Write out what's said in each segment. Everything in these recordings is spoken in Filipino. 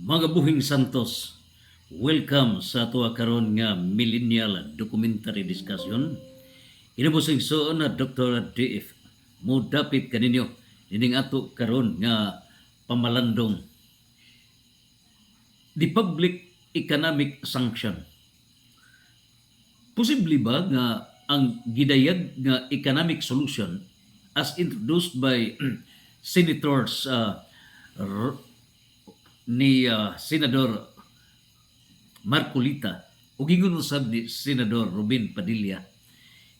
Mga buhing santos, welcome sa tuwa karon nga millennial documentary discussion. Inabusig soon na Dr. DF mo dapit kaninyo ining ato karon nga pamalandong the public economic sanction. Posible ba nga ang gidayag nga economic solution as introduced by senators Senador Marcolita ug ingon usab ni Senador Robin Padilla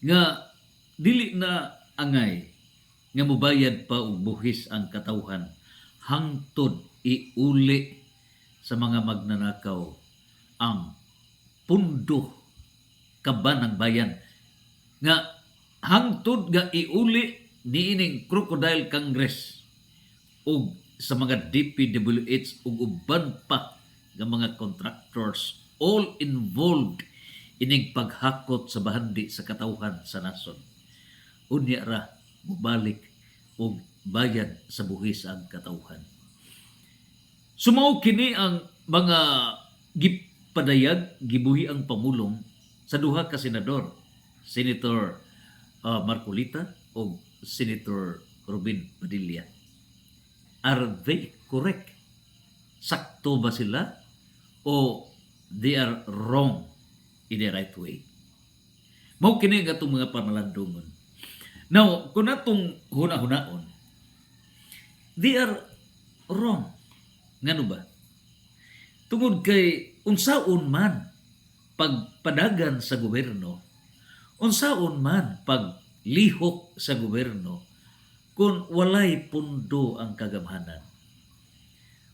nga dili na angay nga mobayad pa og buhis ang katawhan hangtod iuli sa mga magnanakaw ang pundo kaban ng bayan nga hangtod nga iuli niining Crocodile Congress ug sa mga DPWH ug uban pa nga mga contractors all involved ining paghakot sa bahandi sa katawhan sa nason. Unya ra mubalik og bayad sa buhis ang katawhan. Sumao kini ang mga gipadayag gibuhi ang pamulong sa duha ka senador, Senator Marcolita o Senator Robin Padilla. Are they correct? Sakto ba sila? O they are wrong in the right way? Mao kini nga itong mga pamalandungon. Now, kung natong huna-hunaon, they are wrong. Ngano ba? Tungod kay unsaon man pagpadagan sa gobyerno, unsaon man paglihok sa gobyerno, kung walay pundo ang kagamhanan.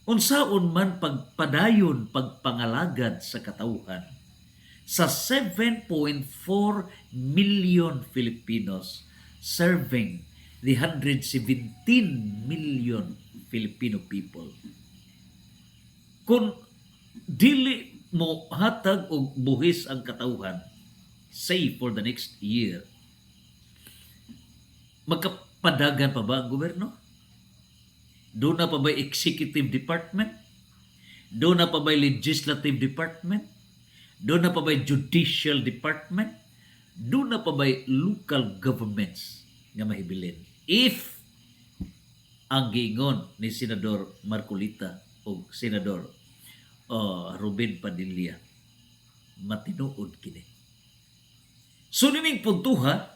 Unsaon man pagpadayon pagpangalagad sa katawhan sa 7.4 million Filipinos serving the 117 million Filipino people. Kung dili mo hatag og buhis ang katawhan, say for the next year, magkapadagan pa ba ang gobyerno? Doon na pa ba executive department? Doon na pa ba legislative department? Doon na pa ba judicial department? Doon na pa ba local governments nga mahibilin? If ang giingon ni Senador Marcolita o Senador Robin Padilla matinuod kini. So nining puntuha,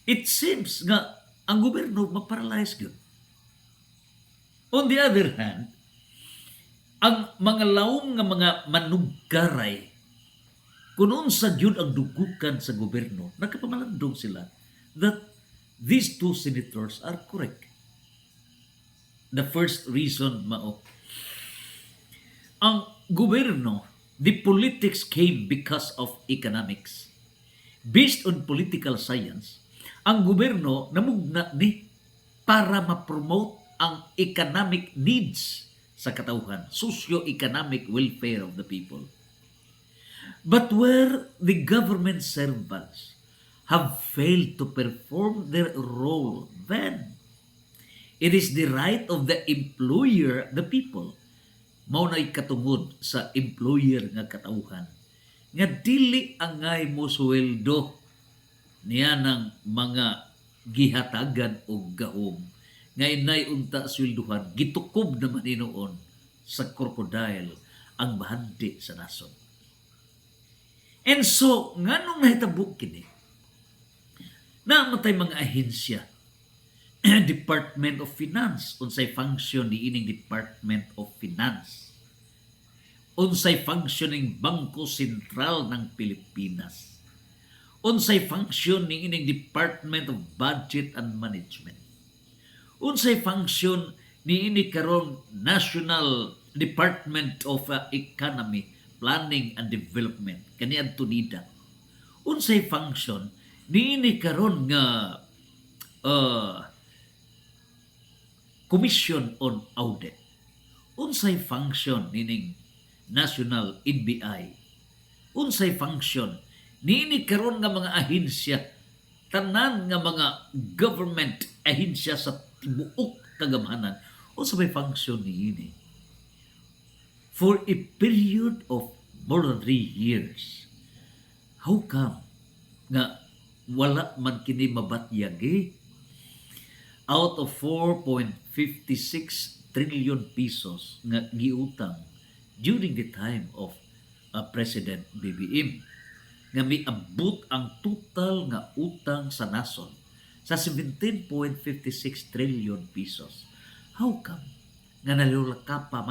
it seems nga ang gobyerno maparalyze gyud. On the other hand, ang mga laom nga mga manugkaray kung unsa gyud ang dugukan sa gobyerno, nagkapamalandong sila that these two senators are correct. The first reason mao, ang gobyerno, the politics came because of economics. Based on political science, ang gobyerno namugna ni para ma-promote ang economic needs sa katawhan, socio-economic welfare of the people. But where the government servants have failed to perform their role, then it is the right of the employer, the people, mao na'y katungod sa employer nga katawhan, nga dili angay mo sweldo niya ng mga gihatagan o gahom nga inay unta swelduhan gitukob naman inoon sa crocodile ang bahandi sa nason. And so nganong nahitabo kini na matay mga ahensya Department of Finance, unsay function ni ining Department of Finance, unsay functioning Bangko Sentral ng Pilipinas, unsay function ni ining Department of Budget and Management, unsay function ni ini karon National Department of Economy, Planning and Development kaniadto NIDA, unsay function ni ini karon nga Commission on Audit, unsay function nining National NBI, unsay function niini karon nga mga ahensya, tanan nga mga government ahensya sa tibuok kagamhanan, unsay may function niini. for a period of more than 3 years. How come nga wala man kini mabatyagi? Out of 4.56 trillion pesos nga giutang during the time of President BBM, nga miabot ang total nga utang sa nason sa 17.56 trillion pesos. How come nga nalukapa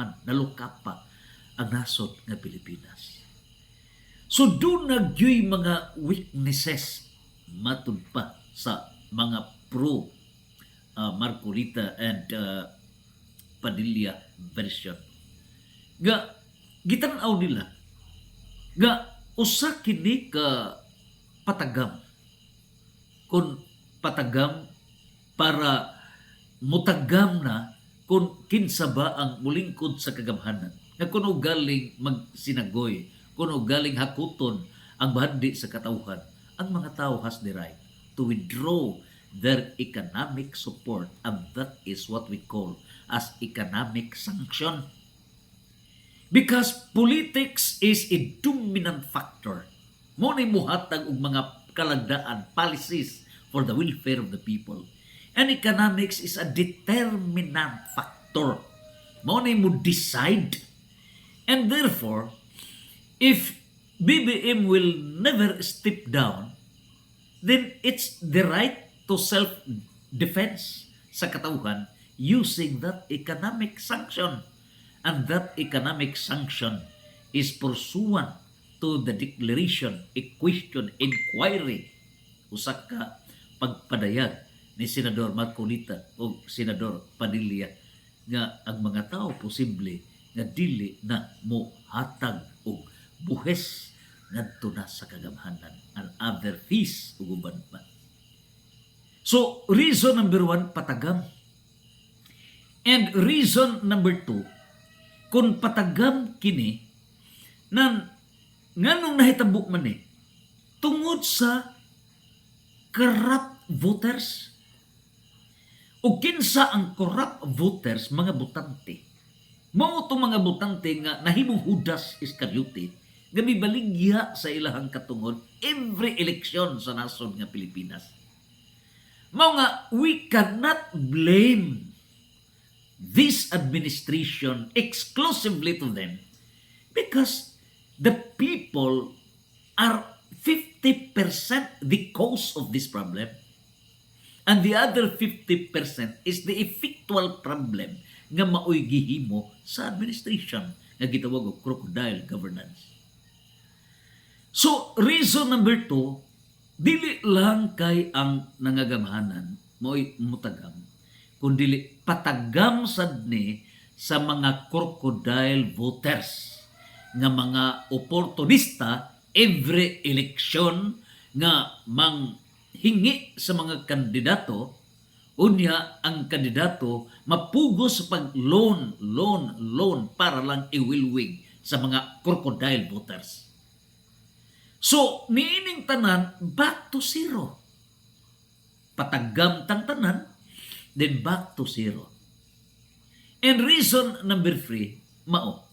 ang nasod nga Pilipinas? So doon nagyoy mga weaknesses matud pa sa mga pro Marcolita and Padilla version. Nga gitanaw nila nga usa kini ka patagam, kung patagam para mutagam na kung kinsa ba ang mulingkod sa kagamhanan, nga kuno galing magsinagoy, kuno galing hakuton ang bahandi sa katawhan, ang mga tao has the right to withdraw their economic support, and that is what we call as economic sanction. Because politics is a dominant factor. Mo ni muhatag og mga kalagdaan, policies for the welfare of the people. And economics is a determinant factor. Mo ni mo decide. And therefore, if BBM will never step down, then it's the right to self-defense sa katawhan using that economic sanction. And that economic sanction is pursuant to the declaration, a question, inquiry, usa ka pagpadayag ni Senador Marcolita o Senador Padilla nga ang mga tao posible nga dili na mo hatag og buhes ngadto na sa kagamhanan and other fees ug uban pa. So, reason number 1, patagam. And reason number 2, kung patagam kini, nganong nahitabo man tungod sa corrupt voters. O kinsa ang corrupt voters, mga botante. Mao itong mga botante nga nahimong Judas Iscariote, nga mibaligya sa ilahang katungod every election sa nasod nga Pilipinas. Mao nga, we cannot blame this administration exclusively to them because the people are 50% the cause of this problem, and the other 50% is the effectual problem nga maoy gihimo sa administration nga gitawag og crocodile governance. So, reason number 2, dili lang kay ang nangagamhanan mo'y mutagam, kundi patagam sad ni sa mga crocodile voters nga mga oportunista every election nga manghingi sa mga kandidato, unya ang kandidato mapugos sa loan para lang iwilwig sa mga crocodile voters. So, niining tanan, back to zero. Patagam tang tanan, then back to zero. And reason number 3, mao,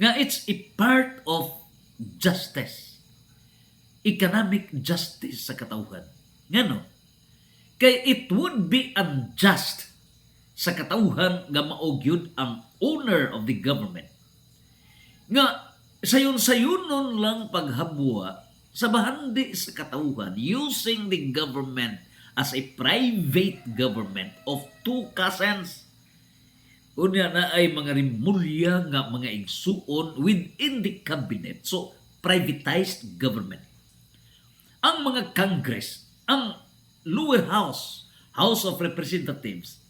nga it's a part of justice. Economic justice sa katawhan. Ngano? Kay it would be unjust sa katawhan nga maogyud ang owner of the government. Nga, sayon-sayonon lang paghabwa sa bahandi sa katawhan using the government as a private government of two cousins. Unya na ay mga rimulya nga mga igsuon within the cabinet. So, privatized government. Ang mga Congress, ang lower house, House of Representatives,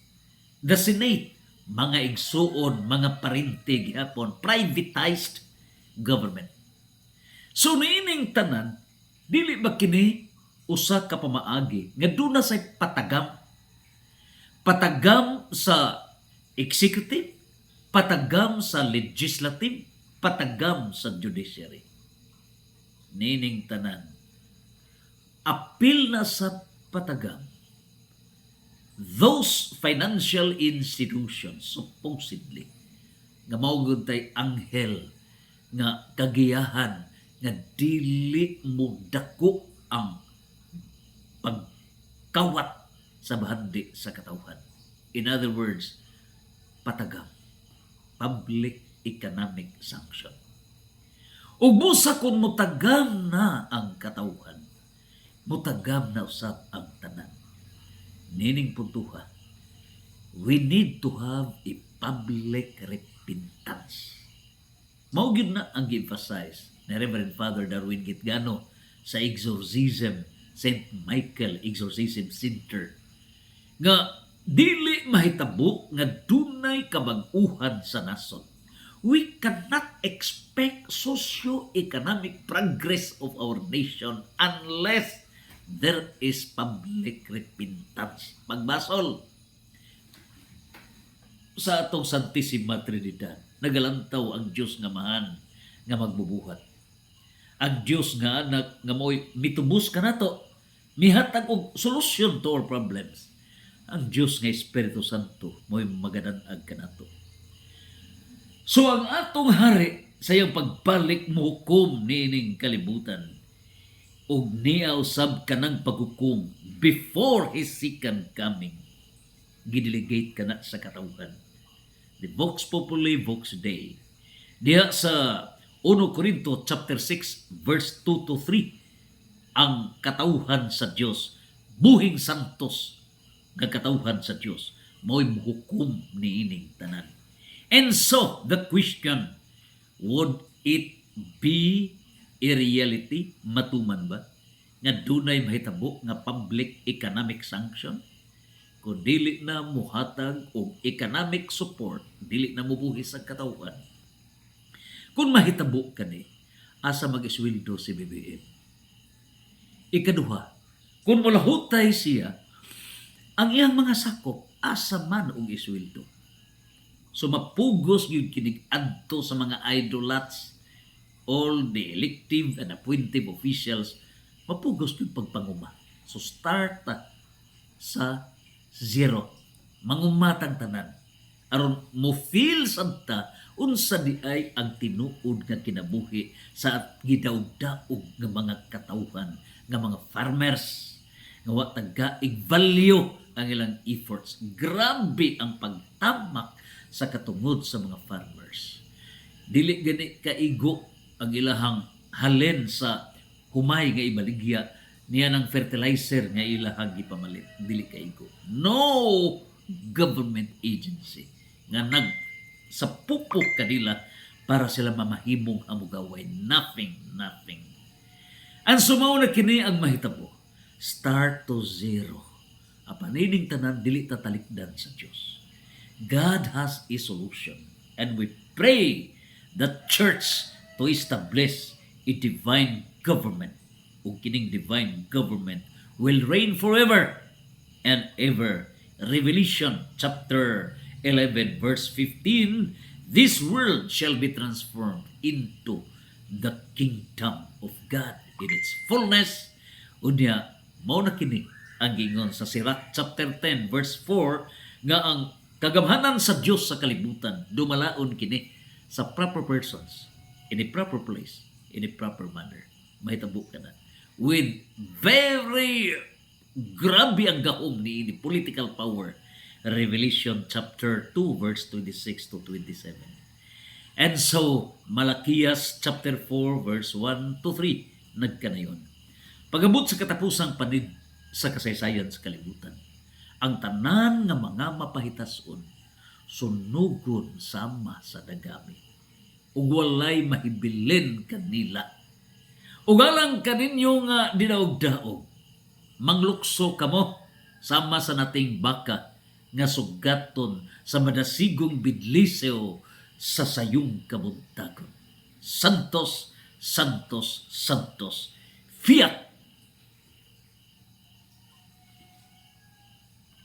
the Senate, mga igsuon, mga parintig, hapon, privatized government. So, niining tanan, dili ba kini usa ka pamaagi nga doon na say patagam. Patagam sa executive, patagam sa legislative, patagam sa judiciary. Nining tanan, apil na sa patagam. Those financial institutions supposedly nga maugod tay anghel nga kagiyahan nga dili mo dako ang pagkawat sa bahandi sa katawhan. In other words, patagam, public economic sanction. Ug busa kung mutagam na ang katawhan, mutagam na usab ang tanan. Nining puntuha, we need to have a public repentance. Mao gyud na ang gi-emphasize ni Reverend Father Darwin Gitgano sa Exorcism St. Michael Exorcism Center nga dili mahitabo nga dunay kabag-uhan sa nason. We cannot expect socio-economic progress of our nation unless there is public repentance. Magbasol sa atong Santissima Trinidad, nagalantaw ang Diyos nga mahan nga magbubuhat. Ang Diyos nga anak nga mo'y mitubos ka na to, mihatag og solusyon to our problems. Ang Diyos nga Espiritu Santo mo'y magadanag ka na to. So ang atong hari sa iyang pagbalik muhukom niining kalibutan ug niya usab kanang paghukom before His second coming. Gidelegate ka na sa katawhan. The Vox Populi, Vox Dei. Diha sa 1 Corinto chapter 6 verse 2 to 3, ang katawhan sa Dios, buhing santos nga katawhan sa Dios, mo'y muhukom niining tanan. And so the question, would it be a reality, matuman ba nga dunay mahitabo nga public economic sanction? Kung dili na muhatag og economic support, dili na mubuhis ang katawhan. Kung mahitabo kani, asa mag-isweldo si BBM? Ikaduha, kung mulahutay siya, ang iyang mga sakop, asa man og isweldo. So mapugos yun kinig adto sa mga idolats, all the elective and appointive officials, mapugos yun pagpanguma. So start sa zero. Mangumatang tanan. Aron mo feel sabta unsa di ay ang tinuod nga kinabuhi sa gidaog-daog nga mga katawhan, nga mga farmers, nga wa taga-ig value ang ilang efforts. Grabe ang pagtamak sa katungod sa mga farmers. Dili gani kaigo ang ilahang halin sa humay nga ibaligya niya ng fertilizer nga ilahang gipamalit. Dili kaigo. No government agency nga nag sa pupok kanila para sila mamahimong amugaway. Nothing. Ang sumaw na kini ang mahitabo. Start to zero. Apanining tanan, dili tatalikdan sa Diyos. God has a solution. And we pray the church to establish a divine government. Ug kining divine government will reign forever and ever. Revelation chapter 11 verse 15, this world shall be transformed into the kingdom of God in its fullness. Unya, mao na kini ang gingon sa Sirach chapter 10 verse 4 nga ang kagamhanan sa Dios sa kalibutan dumalaon kini sa proper persons, in a proper place, in a proper manner. Mahitabo ka na. With very grabe ang gahom ni political power. Revelation chapter 2 verse 26 to 27. And so, Malakias chapter 4 verse 1 to 3 nagkanayon. Pagabot sa katapusang panid sa kasaysayan sa kalibutan, ang tanan nga mga mapahitason sunugon sama sa dagami. Ug walay mahibilin kanila. Ug alang kaninyo nga dinaog-daog, manglukso kamo sama sa nating baka nga sugaton sa madasigong bidliseo sa sayong kabuntagon. Santos, Santos, Santos. Fiat